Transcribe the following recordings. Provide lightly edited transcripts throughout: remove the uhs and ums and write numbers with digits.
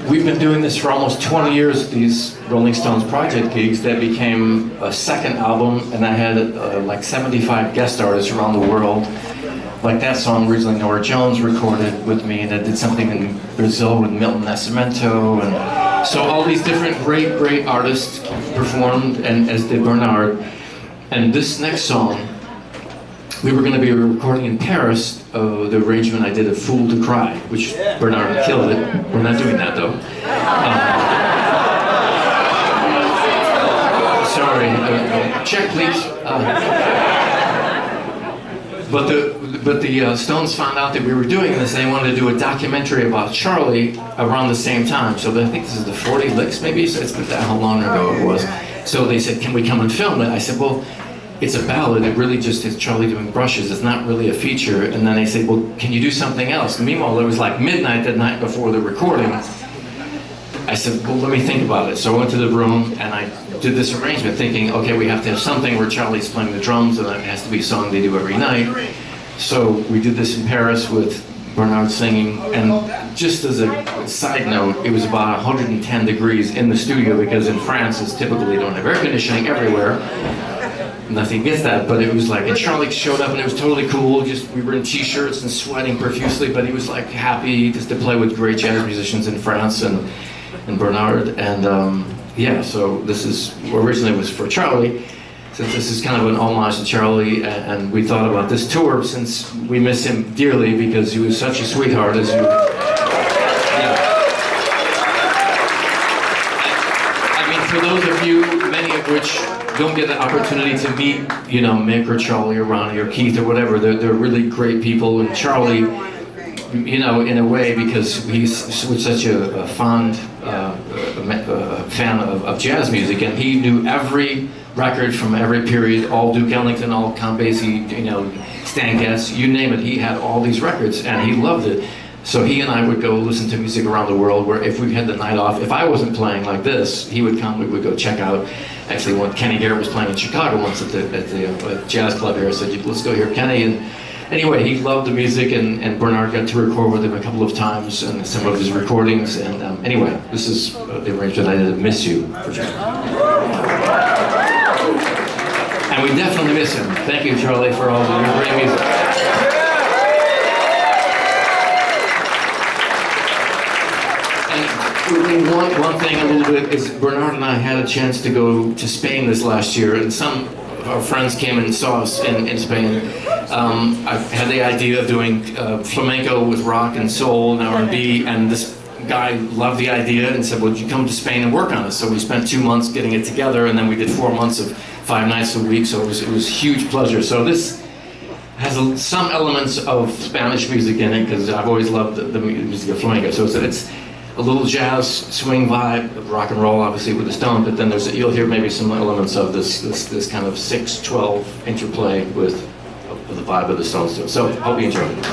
we've been doing this for almost 20 years, these Rolling Stones project gigs that became a second album, and I had like 75 guest artists around the world. Like that song originally Nora Jones recorded with me, and I did something in Brazil with Milton Nascimento, and so all these different great artists performed, and as did Bernard. And this next song, we were going to be recording in Paris, the arrangement I did of Fool to Cry, which Bernard killed it. We're not doing that though. Sorry, check please. But the Stones found out that we were doing this, and they wanted to do a documentary about Charlie around the same time. So I think this is the 40 Licks maybe, so it's been that how long ago it was. So they said, can we come and film it? I said, well, it's a ballad, it really just is Charlie doing brushes, it's not really a feature. And then they said, well, can you do something else? And meanwhile, it was like midnight the night before the recording. I said, well, let me think about it. So I went to the room and I did this arrangement thinking, okay, we have to have something where Charlie's playing the drums, and it has to be a song they do every night. So we did this in Paris with Bernard singing, and just as a side note, it was about 110 degrees in the studio, because in France, it's typically they don't have air conditioning everywhere. Nothing gets that, but it was like, and Charlie showed up and it was totally cool. Just we were in t-shirts and sweating profusely, but he was like happy just to play with great jazz musicians in France, and Bernard, and yeah. So this is originally was for Charlie, since this is kind of an homage to Charlie, and we thought about this tour since we miss him dearly because he was such a sweetheart, as you. Yeah. I mean, for those of you, many of which don't get the opportunity to meet, you know, Mick or Charlie or Ronnie or Keith or whatever. They're really great people, and Charlie, you know, in a way, because he's such a fond fan of jazz music, and he knew every record from every period, all Duke Ellington, all Count Basie, you know, Stan Getz, you name it. He had all these records, and he loved it. So he and I would go listen to music around the world, where if we had the night off, if I wasn't playing like this, he would come, we would go check out. Actually, when Kenny Garrett was playing in Chicago once at the jazz club here, I said, let's go hear Kenny. And anyway, he loved the music, and Bernard got to record with him a couple of times, and some of his recordings. And anyway, this is the arrangement I did of Miss You for Charlie. And we definitely miss him. Thank you, Charlie, for all of your great music. One thing a little bit is Bernard and I had a chance to go to Spain this last year, and some of our friends came and saw us in Spain. I had the idea of doing flamenco with rock and soul and R&B, and this guy loved the idea and said, well, would you come to Spain and work on it? So we spent 2 months getting it together, and then we did 4 months of 5 nights a week, so it was a huge pleasure. So this has some elements of Spanish music in it, because I've always loved the music of flamenco. So it's a little jazz swing vibe, rock and roll, obviously with the Stones, but then you'll hear maybe some elements of this kind of 6/12 interplay with the vibe of the Stones too. So hope you enjoy it.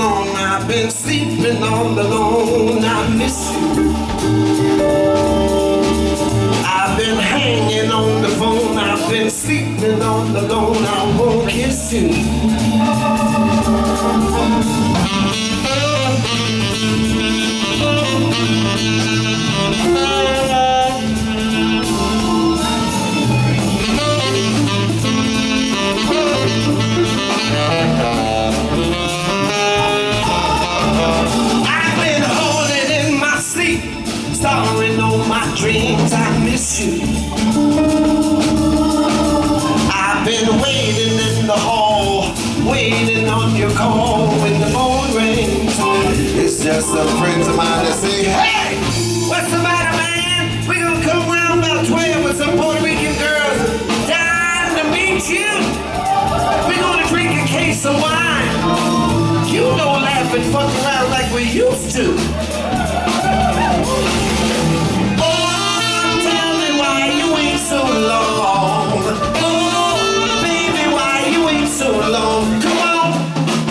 long I've been sleeping all alone. I miss you. I've been hanging on the phone. I've been sleeping all alone. I won't kiss you. Starring on my dreams, I miss you. I've been waiting in the hall, waiting on your call when the phone rings. It's just some friends of mine that say, hey, what's the matter?